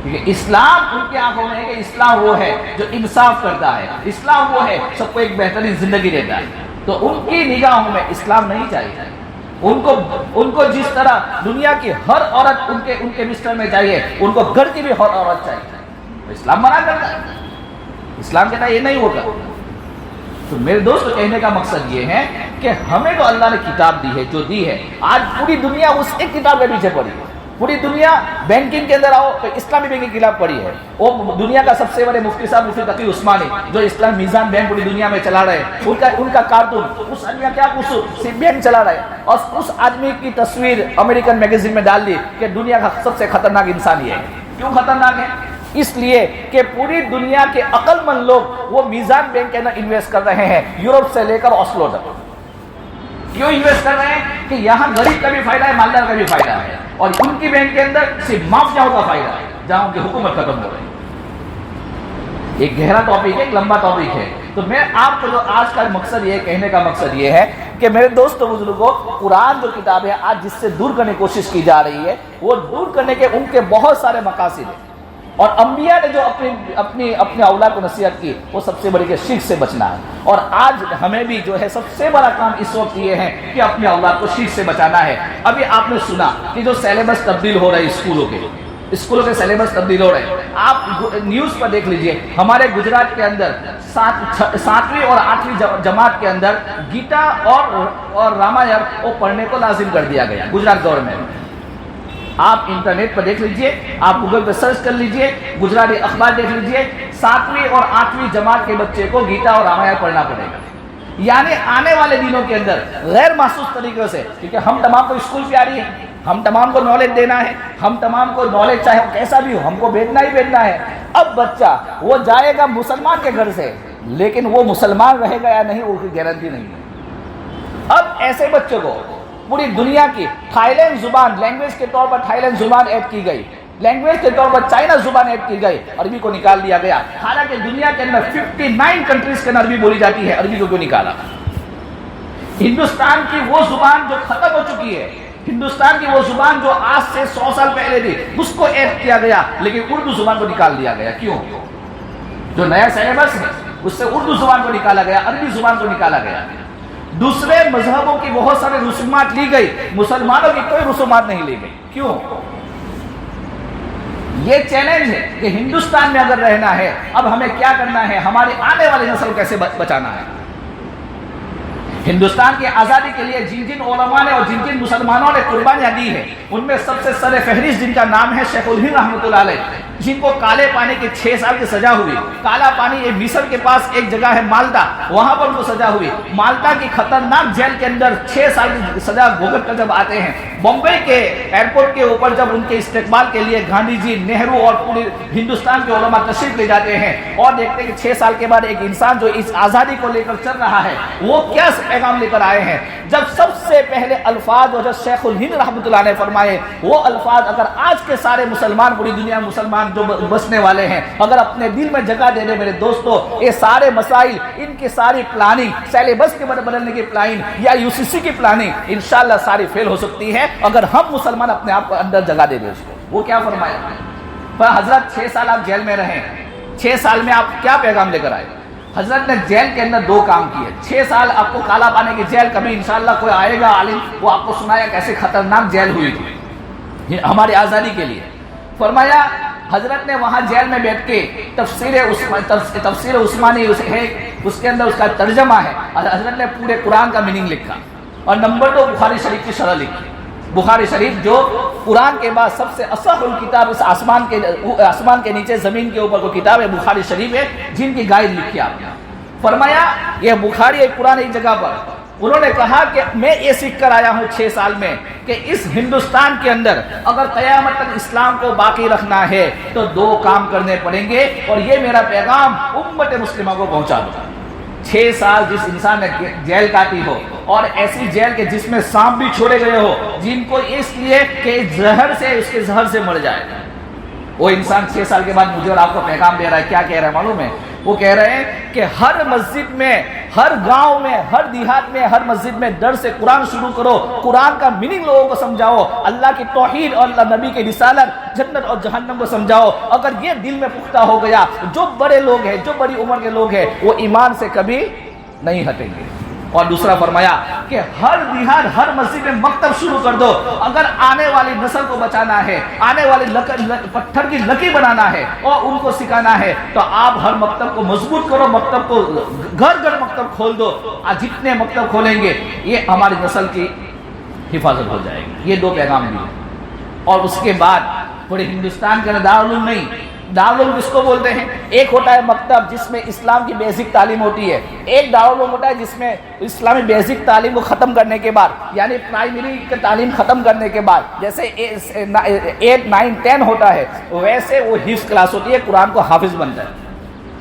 کیونکہ اسلام ان کی آنکھوں میں ہے کہ اسلام وہ ہے جو انصاف کرتا ہے، اسلام وہ ہے سب کو ایک بہترین زندگی دیتا ہے، تو ان کی نگاہوں میں اسلام نہیں چاہیے۔ ان کو جس طرح دنیا کی ہر عورت ان کے مسٹر میں چاہیے، ان کو گھر کی بھی ہر عورت چاہیے، تو اسلام منع کرتا ہے، اسلام کہتا ہے یہ نہیں ہوگا۔ تو میرے دوست کہنے کا مقصد یہ ہے کہ ہمیں تو اللہ نے کتاب دی ہے جو دی ہے، آج پوری دنیا اس ایک کتاب کے پیچھے پڑی ہے، پوری دنیا بینکنگ کے اندر آؤ تو اسلامی بینکنگ کے خلاف پڑی ہے. وہ دنیا کا سب سے بڑے مفتی صاحب مفتی تقی عثمانی جو اسلام میزان بینک پوری دنیا میں چلا رہے ہیں, ان کا کارٹون اس آدمی کا کیا قصور, بینک چلا رہے ہیں, اور اس آدمی کی تصویر امریکن میگزین میں ڈال دی کہ دنیا کا سب سے خطرناک انسان یہ ہے. کیوں خطرناک ہے؟ اس لیے کہ پوری دنیا کے عقل مند لوگ وہ میزان بینک کے اندر انویسٹ کر رہے ہیں, یورپ سے لے کر آسلو تک. کیوں انویسٹ کر رہے ہیں؟ کہ یہاں غریب کا بھی فائدہ ہے, مالدار کا بھی فائدہ ہے, اور ان کی بینک کے اندر صرف مافیاؤں کا فائدہ ہے جہاں ان کی حکومت ختم ہو رہی ہے. ایک گہرا ٹاپک ہے, ایک لمبا ٹاپک ہے. تو میں آپ کو جو آج کا مقصد یہ کہنے کا مقصد یہ ہے کہ میرے دوستو بزرگوں, قرآن جو کتاب ہے آج جس سے دور کرنے کی کوشش کی جا رہی ہے, وہ دور کرنے کے ان کے بہت سارے مقاصد ہیں, اور انبیاء نے جو اپنے اولاد کو نصیحت کی وہ سب سے بڑی کہ شرک سے بچنا ہے. اور آج ہمیں بھی جو ہے سب سے بڑا کام اس وقت یہ ہے کہ اپنے اولاد کو شرک سے بچانا ہے. ابھی آپ نے سنا کہ جو سیلیبس تبدیل ہو رہے ہیں, اسکولوں کے سیلیبس تبدیل ہو رہے ہیں. آپ نیوز پر دیکھ لیجئے, ہمارے گجرات کے اندر 7ویں اور 8ویں جماعت کے اندر گیتا اور رامائن وہ پڑھنے کو لازم کر دیا گیا گجرات گورنمنٹ. آپ انٹرنیٹ پر دیکھ لیجئے, آپ گوگل پہ سرچ کر لیجئے, گجراتی اخبار دیکھ لیجئے, 7ویں اور 8ویں جماعت کے بچے کو گیتا اور رامائن پڑھنا پڑے گا. یعنی آنے والے دنوں کے اندر غیر محسوس طریقے سے, کیونکہ ہم تمام کو اسکول پیاری ہے, ہم تمام کو نالج دینا ہے, ہم تمام کو نالج چاہے کیسا بھی ہو ہم کو بھیجنا ہی بھیجنا ہے. اب بچہ وہ جائے گا مسلمان کے گھر سے, لیکن وہ مسلمان رہے گا یا نہیں وہ کی گارنٹی نہیں ہے. اب ایسے بچوں کو پوری دنیا کی تھائی لینڈ زبان لینگویج کے طور پر تھائی لینڈ زبان ایڈ کی گئی, لینگویج کے طور پر چائنا زبان ایڈ کی گئی, عربی کو نکال دیا گیا. حالانکہ دنیا کے اندر 59 کنٹریز کے اندر عربی بولی جاتی ہے, عربی کو کیوں نکالا؟ ہندوستان کی وہ زبان جو ختم ہو چکی ہے, ہندوستان کی وہ زبان جو آج سے 100 سال پہلے تھی اس کو ایڈ کیا گیا, لیکن اردو زبان کو نکال دیا گیا. کیوں؟ جو نیا سیلیبس ہے اس سے اردو زبان کو نکالا گیا, عربی زبان کو نکالا گیا. دوسرے مذہبوں کی بہت سارے رسومات لی گئی, مسلمانوں کی کوئی رسومات نہیں لی گئی. کیوں؟ یہ چیلنج ہے کہ ہندوستان میں اگر رہنا ہے اب ہمیں کیا کرنا ہے, ہماری آنے والی نسل کیسے بچانا ہے. ہندوستان کی آزادی کے لیے جن جن علماء نے اور جن جن مسلمانوں نے قربانیاں دی ہیں, ان میں سب سے سر فہرست جن کا نام ہے شیخ الہند رحمۃ اللہ علیہ, جن کو کالے پانی کی 6 سال کی سزا ہوئی. کالا پانی یہ مصر کے پاس ایک جگہ ہے مالٹا, وہاں پر ان کو سزا ہوئی. مالٹا کی خطرناک جیل کے اندر 6 سال کی سزا بھگت کر جب آتے ہیں, بمبئی کے ایئرپورٹ کے اوپر جب ان کے استقبال کے لیے گاندھی جی, نہرو اور پورے ہندوستان کے علماء تشریف لے جاتے ہیں, اور دیکھتے ہیں کہ 6 سال کے بعد ایک انسان جو اس آزادی کو لے کر چل رہا ہے وہ کیا پیغام لے کر آئے ہیں. جب سب سے پہلے الفاظ جو شیخ الہند رحمۃ اللہ نے فرمائے, وہ الفاظ اگر آج کے سارے مسلمان پوری دنیا میں مسلمان جو بسنے والے ہیں اگر اپنے دل میں جگہ دے دے میرے دوستو, یہ سارے مسائل, ان کی ساری پلاننگ, سیلیبس کے بدلنے کی پلاننگ یا UCC کی پلاننگ انشاءاللہ ساری فیل ہو سکتی ہے اگر ہم مسلمان اپنے آپ کو اندر جگہ دے دیں اس کو. وہ کیا فرمایا؟ پر حضرت 6 سال آپ جیل میں رہیں, 6 سال میں آپ کیا پیغام لے کر آئے؟ حضرت نے جیل کے اندر 2 کام کیے. 6 سال آپ کو کالا پانے کی جیل, کبھی انشاءاللہ کوئی آئے گا عالم وہ آپ کو سنایا کیسے خطرناک جیل ہوئی تھی ہماری آزادی کے لیے. فرمایا حضرت نے وہاں جیل میں بیٹھ کے تفسیر عثمانی ہے, اس کے اندر اس کا ترجمہ ہے, حضرت نے پورے قرآن کا میننگ لکھا. اور نمبر 2 بخاری شریف کی شرح لکھی. بخاری شریف جو قرآن کے بعد سب سے اصح الکتاب اس آسمان کے نیچے زمین کے اوپر کو کتاب ہے بخاری شریف ہے, جن کی گائیڈ لکھی آپ نے. فرمایا یہ بخاری ایک قرآن ایک جگہ پر, انہوں نے کہا کہ میں یہ سیکھ کر آیا ہوں 6 سال میں کہ اس ہندوستان کے اندر اگر قیامت تک اسلام کو باقی رکھنا ہے تو 2 کام کرنے پڑیں گے, اور یہ میرا پیغام امت مسلمہ کو پہنچا دو. 6 سال جس انسان نے جیل کاٹی ہو, اور ایسی جیل کے جس میں سانپ بھی چھوڑے گئے ہو جن کو اس لیے کہ زہر سے اس کے زہر سے مر جائے, وہ انسان 6 سال کے بعد مجھے اور آپ کو پیغام دے رہا ہے. کیا کہہ رہا ہے معلوم ہے؟ وہ کہہ رہے ہیں کہ ہر مسجد میں, ہر گاؤں میں, ہر دیہات میں, ہر مسجد میں درس قرآن شروع کرو, قرآن کا میننگ لوگوں کو سمجھاؤ, اللہ کی توحید اور اللہ نبی کی رسالت, جنت اور جہنم کو سمجھاؤ. اگر یہ دل میں پختہ ہو گیا, جو بڑے لوگ ہیں, جو بڑی عمر کے لوگ ہیں, وہ ایمان سے کبھی نہیں ہٹیں گے. اور دوسرا فرمایا کہ ہر دیہات, ہر مسجد میں مکتب شروع کر دو. اگر آنے والی نسل کو بچانا ہے, آنے والی پتھر کی لکیر بنانا ہے اور ان کو سکھانا ہے, تو آپ ہر مکتب کو مضبوط کرو, مکتب کو گھر گھر مکتب کھول دو. جتنے مکتب کھولیں گے یہ ہماری نسل کی حفاظت ہو جائے گی. یہ 2 پیغام دیے. اور اس کے بعد پورے ہندوستان کے دارالعلوم نہیں، دارالعلوم کس کو بولتے ہیں؟ ایک ہوتا ہے مکتب جس میں اسلام کی بیسک تعلیم ہوتی ہے، ایک دارالعلوم ہوتا ہے جس میں اسلامی بیسک تعلیم کو ختم کرنے کے بعد، یعنی پرائمری کی تعلیم ختم کرنے کے بعد جیسے 8 9 10 ہوتا ہے ویسے وہ حفظ کلاس ہوتی ہے، قرآن کو حافظ بنتا ہے۔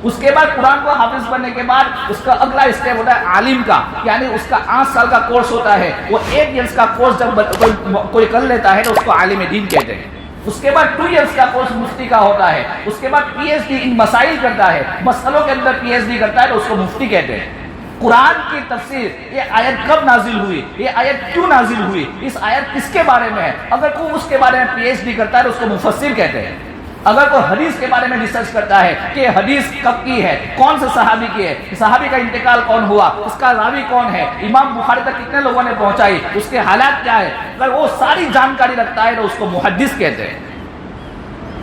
اس کے بعد قرآن کو حافظ بننے کے بعد اس کا اگلا اسٹیپ ہوتا ہے عالم کا، یعنی اس کا 8 سال کا کورس ہوتا ہے، وہ 8 ایئرس کا کورس جب کوئی کر لیتا ہے تو اس کو عالم دین کہتے ہیں۔ اس کے بعد 2 ایئرس کا کورس مفتی کا ہوتا ہے، اس کے بعد پی ایچ ڈی ان مسائل کرتا ہے، مسئلوں کے اندر پی ایچ ڈی کرتا ہے تو اس کو مفتی کہتے ہیں۔ قرآن کی تفسیر، یہ آیت کب نازل ہوئی، یہ آیت کیوں نازل ہوئی، اس آیت کس کے بارے میں ہے، اگر کوئی اس کے بارے میں پی ایچ ڈی کرتا ہے تو اس کو مفسر کہتے ہیں۔ اگر کوئی حدیث کے بارے میں ریسرچ کرتا ہے کہ یہ حدیث کب کی ہے، کون سے صحابی کی ہے، صحابی کا انتقال کون ہوا، اس کا راوی کون ہے، امام بخاری تک کتنے لوگوں نے پہنچائی، اس کے حالات کیا ہے، اگر وہ ساری جانکاری رکھتا ہے تو اس کو محدث کہتے ہیں،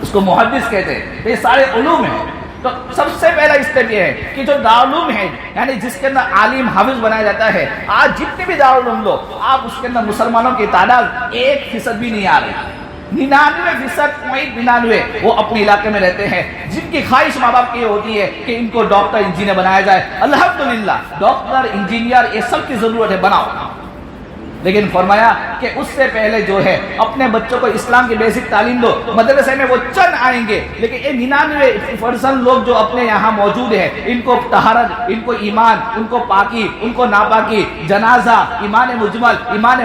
اس کو محدث کہتے ہیں۔ یہ سارے علوم ہیں۔ تو سب سے پہلا اسٹیپ یہ ہے کہ جو دارالعلوم ہے، یعنی جس کے اندر عالم حافظ بنایا جاتا ہے، آج جتنے بھی دارالعلوم لو آپ اس کے اندر مسلمانوں کی تعداد 1% بھی نہیں آ رہی، 99.99 وہ اپنے علاقے میں رہتے ہیں، جن کی خواہش ماں باپ کی یہ ہوتی ہے کہ ان کو ڈاکٹر انجینئر بنایا جائے۔ الحمدللہ ڈاکٹر انجینئر یہ سب کی ضرورت ہے، بناؤ، لیکن فرمایا کہ اس سے پہلے جو ہے اپنے بچوں کو اسلام کی بیسک تعلیم دو۔ مدرسے میں وہ چند آئیں گے لیکن یہ 99% لوگ جو اپنے یہاں موجود ہیں، ان کو طہارت، ان کو ایمان، ان کو پاکی، ان کو ناپاکی، جنازہ، ایمان مجمل، ایمان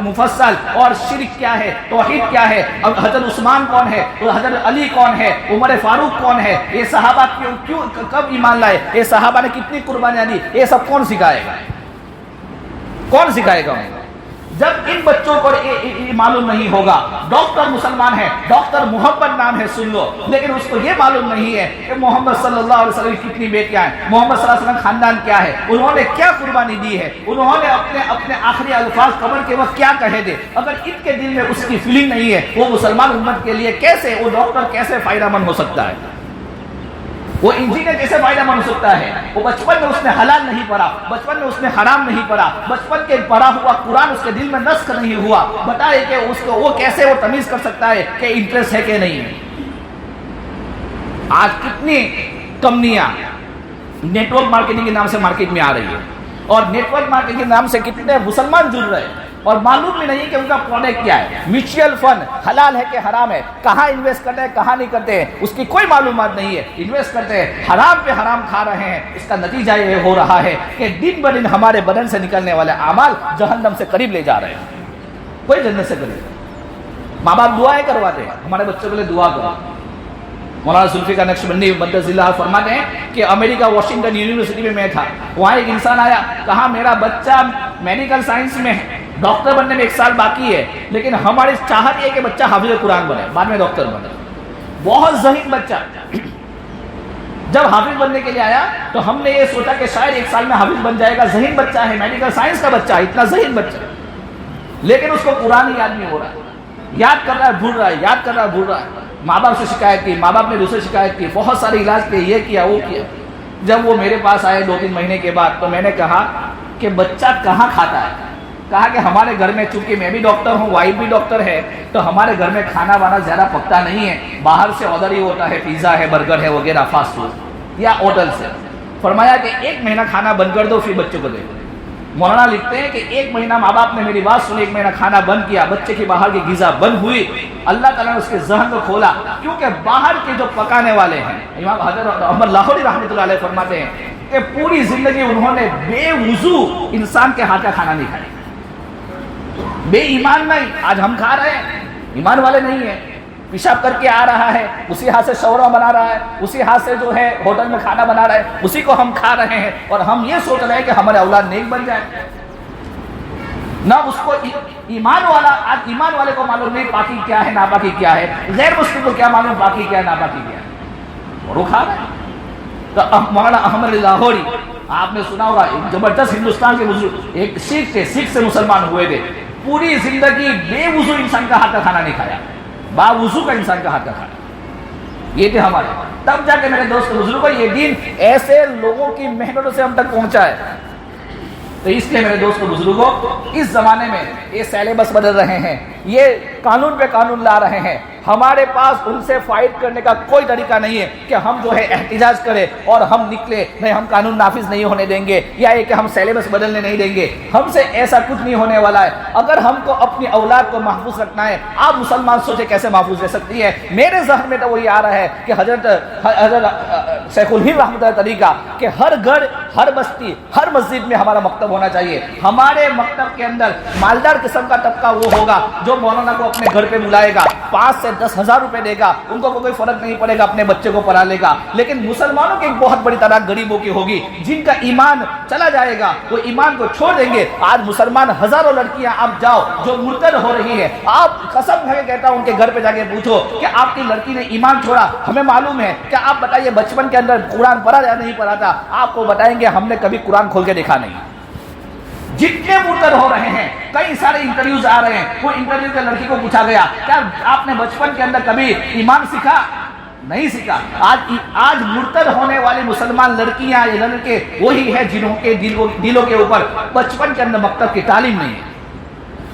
مفصل، اور شرک کیا ہے، توحید کیا ہے، حضرت عثمان کون ہے، حضرت علی کون ہے، عمر فاروق کون ہے، یہ صحابہ کیوں کب ایمان لائے، یہ صحابہ نے کتنی قربانیاں دی، یہ سب کون سکھائے گا، کون سکھائے گا؟ جب ان بچوں کو معلوم نہیں ہوگا، ڈاکٹر مسلمان ہے، ڈاکٹر محمد نام ہے، سن لو، لیکن اس کو یہ معلوم نہیں ہے کہ محمد صلی اللہ علیہ وسلم کی کتنی بیٹیاں ہیں، محمد صلی اللہ علیہ وسلم خاندان کیا ہے، انہوں نے کیا قربانی دی ہے، انہوں نے اپنے آخری الفاظ قبر کے وقت کیا کہے تھے، اگر ان کے دل میں اس کی فیلنگ نہیں ہے، وہ مسلمان امت کے لیے کیسے، وہ ڈاکٹر کیسے فائدہ مند ہو سکتا ہے، وہ انجینئر کیسے فائدہ مند ہو سکتا ہے؟ وہ بچپن میں اس نے حلال نہیں پڑھا، بچپن میں اس نے حرام نہیں پڑھا، بچپن کے پڑھا ہوا قرآن اس کے دل میں نسخ نہیں ہوا، بتائے کہ اس کو وہ کیسے وہ تمیز کر سکتا ہے کہ انٹرسٹ ہے کہ نہیں ہے؟ آج کتنی کمپنیاں نیٹ ورک مارکیٹنگ کے نام سے مارکیٹ میں آ رہی ہے، اور نیٹ ورک مارکیٹنگ کے نام سے کتنے مسلمان جڑ رہے ہیں اور معلوم بھی نہیں کہ ان کا پروڈکٹ کیا ہے، میوچل فنڈ حلال ہے کہ حرام ہے، کہاں انویسٹ کرتے ہیں کہاں نہیں کرتے ہیں اس کی کوئی معلومات نہیں ہے، انویسٹ کرتے ہیں حرام پہ حرام کھا رہے ہیں، اس کا نتیجہ یہ ہو رہا ہے کہ دن بدن ہمارے بدن سے نکلنے والے اعمال جہنم سے قریب لے جا رہے ہیں، کوئی جنت سے قریب۔ ماں باپ دعائیں کرواتے ہیں ہمارے بچوں کے لیے، دعا کرو۔ مولانا ذوالفقار نقشبندی مدثر اللہ فرماتے ہیں کہ امریکہ واشنگٹن یونیورسٹی میں میں تھا، وہاں ایک انسان آیا، کہا میرا بچہ میڈیکل سائنس میں ہے، ڈاکٹر بننے میں 1 سال باقی ہے، لیکن ہماری چاہت یہ کہ بچہ حافظ قرآن بنے، بعد میں ڈاکٹر بنے، بہت ذہین بچہ۔ جب حافظ بننے کے لیے آیا تو ہم نے یہ سوچا کہ شاید 1 سال میں حافظ بن جائے گا، ذہین بچہ ہے، میڈیکل سائنس کا بچہ ہے، اتنا ذہین بچہ، لیکن اس کو قرآن ہی یاد نہیں ہو رہا ہے، یاد کر رہا ہے بھول رہا ہے، یاد کر رہا ہے بھول رہا ہے۔ ماں باپ سے شکایت کی، ماں باپ نے دوسرے شکایت کی، بہت سارے علاج کیے، یہ کیا وہ کیا۔ جب وہ میرے پاس آئے 2-3 مہینے کے بعد تو میں نے کہا کہ بچہ کہاں کھاتا ہے؟ کہا کہ ہمارے گھر میں، چونکہ میں بھی ڈاکٹر ہوں، وائف بھی ڈاکٹر ہے، تو ہمارے گھر میں کھانا وانا زیادہ پکتا نہیں ہے، باہر سے آرڈر ہی ہوتا ہے، پیزا ہے، برگر ہے وغیرہ، فاسٹ فوڈ یا ہوٹل سے۔ فرمایا کہ 1 مہینہ کھانا بند کر دو، پھر بچوں کو دے دو۔ مولانا لکھتے ہیں کہ 1 مہینہ ماں باپ نے میری بات سنی، 1 مہینہ کھانا بند کیا، بچے کی باہر کی غذا بند ہوئی، اللہ تعالیٰ نے اس کے ذہن کو کھولا، کیونکہ باہر کے جو پکانے والے ہیں، امام حضرت احمد لاہوری رحمۃ اللہ علیہ فرماتے ہیں کہ پوری زندگی انہوں نے بے وضو انسان کے ہاتھ کا کھانا نہیں کھایا، بے ایمان نہیں۔ آج ہم کھا رہے ہیں، ایمان والے نہیں ہیں، پیشاب کر کے آ رہا ہے، اسی ہاتھ سے شورما بنا رہا ہے، اسی ہاتھ سے جو ہے ہوٹل میں کھانا بنا رہا ہے، اسی کو ہم کھا رہے ہیں، اور ہم یہ سوچ رہے ہیں کہ ہمارے اولاد نیک بن جائے۔ نہ اس کو ایمان والا، آج ایمان والے کو معلوم نہیں پاکی کیا ہے ناپاکی کیا ہے، غیر مسلم کو کیا معلوم پاکی کیا ہے ناپاکی کیا ہے، اور وہ کھا رہے ہیں۔ تو مولانا احمد لاہوری آپ نے سنا ہوگا، ایک زبردست ہندوستان کے بزرگ، ایک سکھ تھے، سکھ سے مسلمان ہوئے تھے، پوری زندگی بے وضو انسان کا ہاتھ کا کھانا نہیں کھایا، با وضو کا انسان کا ہاتھ کا کھانا، یہ تھے ہمارے۔ تب جا کے میرے دوست بزرگوں یہ دین ایسے لوگوں کی محنتوں سے ہم تک پہنچا ہے۔ تو اس لیے میرے دوست بزرگوں اس زمانے میں یہ سیلیبس بدل رہے ہیں، یہ قانون پہ قانون لا رہے ہیں. ہمارے پاس ان سے فائٹ کرنے کا کوئی طریقہ نہیں ہے کہ ہم جو ہے احتجاج کریں اور ہم نکلے نہیں ہم قانون نافذ نہیں ہونے دیں گے یا یہ کہ ہم سیلیبس بدلنے نہیں دیں گے. ہم سے ایسا کچھ نہیں ہونے والا ہے. اگر ہم کو اپنی اولاد کو محفوظ رکھنا ہے, آپ مسلمان سوچے کیسے محفوظ رہ سکتی ہے. میرے ذہن میں تو وہی آ رہا ہے کہ حضرت شیخ الہند رحمۃ اللہ طریقہ کہ ہر گھر, ہر بستی, ہر مسجد میں ہمارا مکتب ہونا چاہیے. ہمارے مکتب کے اندر مالدار قسم کا طبقہ وہ ہوگا جو مولانا کو اپنے گھر پہ بلائے گا, 5 سے 10,000 روپے دے گا, ان کو کوئی فرق نہیں پڑے گا, اپنے بچے کو پڑھا لے گا. لیکن مسلمانوں کی ایک بہت بڑی تعداد غریبوں کی ہوگی جن کا ایمان چلا جائے گا, وہ ایمان کو چھوڑ دیں گے. آج مسلمان ہزاروں لڑکیاں آپ جاؤ جو مرتد ہو رہی ہے, آپ قسم کھا کے کہتا ہوں ان کے گھر پہ جا کے پوچھو کہ آپ کی لڑکی نے ایمان چھوڑا, ہمیں معلوم ہے کہ آپ بتائیے بچپن کے اندر قرآن پڑھا یا نہیں پڑھا تھا, آپ کو بتائیں گے ہم نے کبھی قرآن کھول کے دیکھا نہیں. جتنے مرتد ہو رہے ہیں, کئی سارے انٹرویوز آ رہے ہیں, وہ انٹرویو کے لڑکی کو پوچھا گیا کیا آپ نے بچپن کے اندر کبھی ایمان سیکھا؟ نہیں سیکھا. آج مرتد ہونے والی مسلمان لڑکیاں یا لڑکے وہی ہے جنہوں کے دلوں کے اوپر بچپن کے اندر مکتب کی تعلیم نہیں ہے.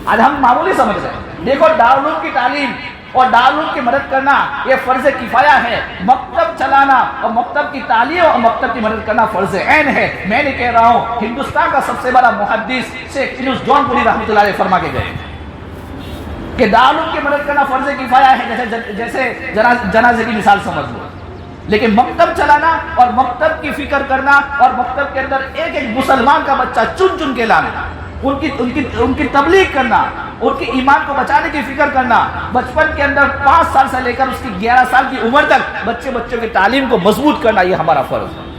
آج ہم معمولی سمجھ رہے ہیں. دیکھو دارالعلوم کی تعلیم اور دارالعلوم کی مدد کرنا یہ فرض کفایہ ہے. مکتب چلانا اور مکتب کی تعلیم اور مکتب کی مدد کرنا فرض عین ہے. میں نے کہہ رہا ہوں ہندوستان کا سب سے بڑا محدث شیخ یونس جون پوری رحمۃ اللہ علیہ فرما کے گئے کہ دارالعلوم کی مدد کرنا فرض کفایہ ہے, جیسے جنازے کی مثال سمجھ لو. لیکن مکتب چلانا اور مکتب کی فکر کرنا اور مکتب کے اندر ایک ایک مسلمان کا بچہ چن چن کے لانا, ان کی تبلیغ کرنا, ان کی ایمان کو بچانے کی فکر کرنا, بچپن کے اندر 5 سال سے لے کر اس کی 11 سال کی عمر تک بچوں کی تعلیم کو مضبوط کرنا, یہ ہمارا فرض ہے.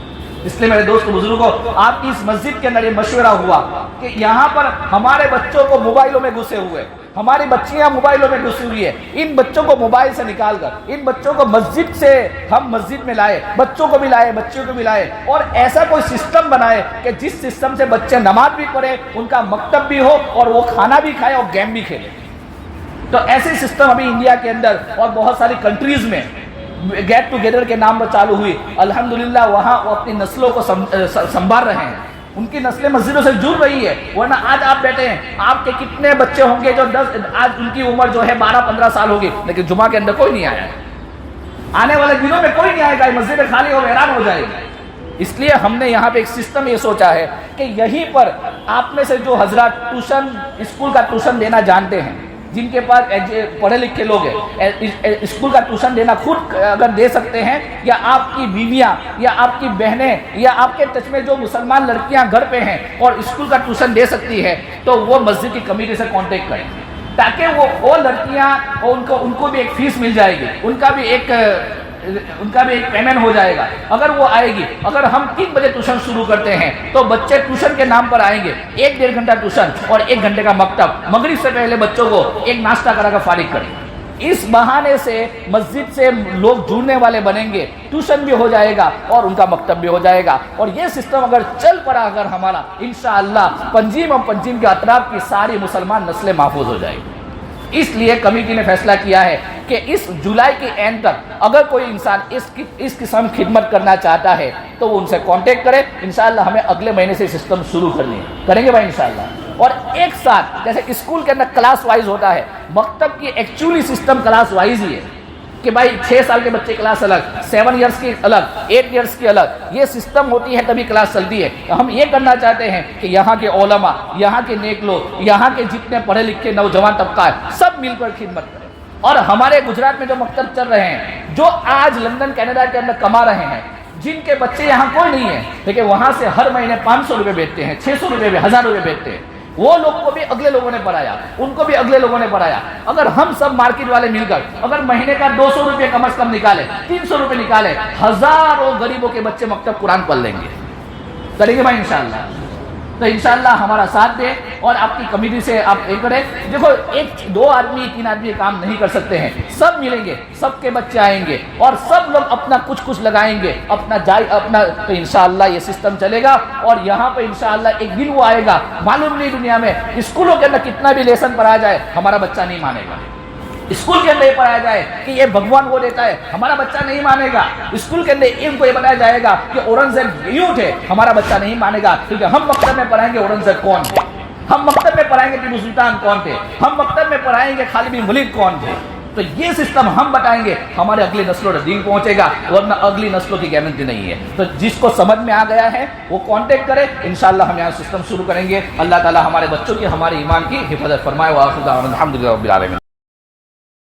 اس لیے میرے دوست بزرگوں, آپ کی اس مسجد کے اندر یہ مشورہ ہوا کہ یہاں پر ہمارے بچوں کو موبائلوں میں گھسے ہوئے, ہماری بچیاں موبائلوں میں گھسی ہوئی ہے, ان بچوں کو موبائل سے نکال کر ان بچوں کو مسجد سے ہم مسجد میں لائے, بچوں کو بھی لائے, بچیوں کو بھی لائے, اور ایسا کوئی سسٹم بنائے کہ جس سسٹم سے بچے نماز بھی پڑھے, ان کا مکتب بھی ہو اور وہ کھانا بھی کھائے اور گیم بھی کھیلے. تو ایسے سسٹم ابھی انڈیا کے اندر اور بہت ساری کنٹریز میں گیٹ ٹوگیدر کے نام پر چالو ہوئی. الحمدللہ وہاں وہ اپنی نسلوں کو سنبھال رہے ہیں, ان کی نسلیں مسجدوں سے جڑ رہی ہے. ورنہ آج آپ بیٹھے ہیں, آپ کے کتنے بچے ہوں گے جو آج ان کی عمر جو ہے 12-15 سال ہوگی, لیکن جمعہ کے اندر کوئی نہیں آیا ہے. آنے والے دنوں میں کوئی نہیں آئے گا, مسجد خالی ہو حیران ہو جائے گی. اس لیے ہم نے یہاں پہ ایک سسٹم یہ سوچا ہے کہ یہیں پر آپ میں سے جو حضرات ٹیوشن اسکول کا ٹیوشن دینا جانتے ہیں, جن کے پاس پڑھے لکھے لوگ ہیں, اسکول کا ٹیوشن دینا خود اگر دے سکتے ہیں, یا آپ کی بیویاں یا آپ کی بہنیں یا آپ کے ٹچ میں جو مسلمان لڑکیاں گھر پہ ہیں اور اسکول کا ٹیوشن دے سکتی ہے, تو وہ مسجد کی کمیٹی سے کانٹیکٹ کریں تاکہ وہ لڑکیاں ان کو بھی ایک فیس مل جائے گی, ان کا بھی ایک پیمنٹ ہو جائے گا. اگر وہ آئے گی, اگر ہم 3 بجے ٹیوشن شروع کرتے ہیں تو بچے ٹیوشن کے نام پر آئیں گے, 1-1.5 گھنٹہ ٹیوشن اور 1 گھنٹے کا مکتب. مغرب سے پہلے بچوں کو ایک ناشتہ کرا کر فارغ کریں. اس بہانے سے مسجد سے لوگ جڑنے والے بنیں گے, ٹیوشن بھی ہو جائے گا اور ان کا مکتب بھی ہو جائے گا. اور یہ سسٹم اگر چل پڑا اگر ہمارا, انشاءاللہ پنجیم اور پنجیم کے اطراف کی ساری مسلمان نسلیں محفوظ ہو جائیں گی. اس لیے کمیٹی نے فیصلہ کیا ہے کہ اس جولائی کے اینڈ تک اگر کوئی انسان اس قسم خدمت کرنا چاہتا ہے تو وہ ان سے کانٹیکٹ کرے. انشاءاللہ ہمیں اگلے مہینے سے سسٹم شروع کریں گے بھائی انشاءاللہ. اور ایک ساتھ جیسے اسکول کے اندر کلاس وائز ہوتا ہے, مکتب کی ایکچولی سسٹم کلاس وائز ہی ہے کہ بھائی 6 سال کے بچے کلاس الگ, 7 ایئرس کی الگ, 8 ایئرس کی الگ, یہ سسٹم ہوتی ہے تبھی کلاس چلتی ہے. ہم یہ کرنا چاہتے ہیں کہ یہاں کے علماء, یہاں کے نیک لوگ, یہاں کے جتنے پڑھے لکھے نوجوان طبقہ ہے, سب مل کر خدمت کریں. اور ہمارے گجرات میں جو مکتب چل رہے ہیں, جو آج لندن کینیڈا کے اندر کما رہے ہیں, جن کے بچے یہاں کوئی نہیں ہے لیکن وہاں سے ہر مہینے 500 روپے بیچتے ہیں, 600 روپے, 1000 روپے بیچتے ہیں, وہ لوگ کو بھی اگلے لوگوں نے پڑھایا, ان کو بھی اگلے لوگوں نے پڑھایا. اگر ہم سب مارکیٹ والے مل کر اگر مہینے کا 200 روپے کم از کم نکالے, 300 روپے نکالے, ہزاروں غریبوں کے بچے مکتب قرآن پڑھ لیں گے. کریں گے بھائی انشاءاللہ. تو انشاءاللہ ہمارا ساتھ دیں اور آپ کی کمیٹی سے آپ یہ کریں. دیکھو 1-2 آدمی 3 آدمی کام نہیں کر سکتے ہیں, سب ملیں گے, سب کے بچے آئیں گے اور سب لوگ اپنا کچھ لگائیں گے, اپنا تو انشاءاللہ یہ سسٹم چلے گا. اور یہاں پہ انشاءاللہ ایک دن وہ آئے گا, معلوم نہیں دنیا میں اسکولوں کے اندر کتنا بھی لیسن پڑھایا جائے ہمارا بچہ نہیں مانے گا. اسکول کے اندر یہ پڑھایا جائے کہ یہ بھگوان وہ دیتا ہے, ہمارا بچہ نہیں مانے گا. اسکول کے اندر ان کو یہ بتایا جائے گا کہ اورنگزیب یوٹ ہے, ہمارا بچہ نہیں مانے گا, کیونکہ ہم مکتب میں پڑھائیں گے اورنگزیب کون ہے. ہم مکتب میں پڑھائیں گے ٹیپو سلطان کون تھے، ہم مکتب میں پڑھائیں گے خالد بن ولید کون تھے. تو یہ سسٹم ہم بتائیں گے، ہمارے اگلی نسلوں تک دین پہنچے گا، ورنہ اگلی نسلوں کی گارنٹی نہیں ہے. تو جس کو سمجھ میں آ گیا ہے وہ کانٹیکٹ کرے، انشاءاللہ ہم یہاں سسٹم شروع کریں گے. اللہ تعالی ہمارے بچوں کی، ہمارے ایمان کی حفاظت فرمائے. وآخر دعوانا الحمدللہ رب العالمین.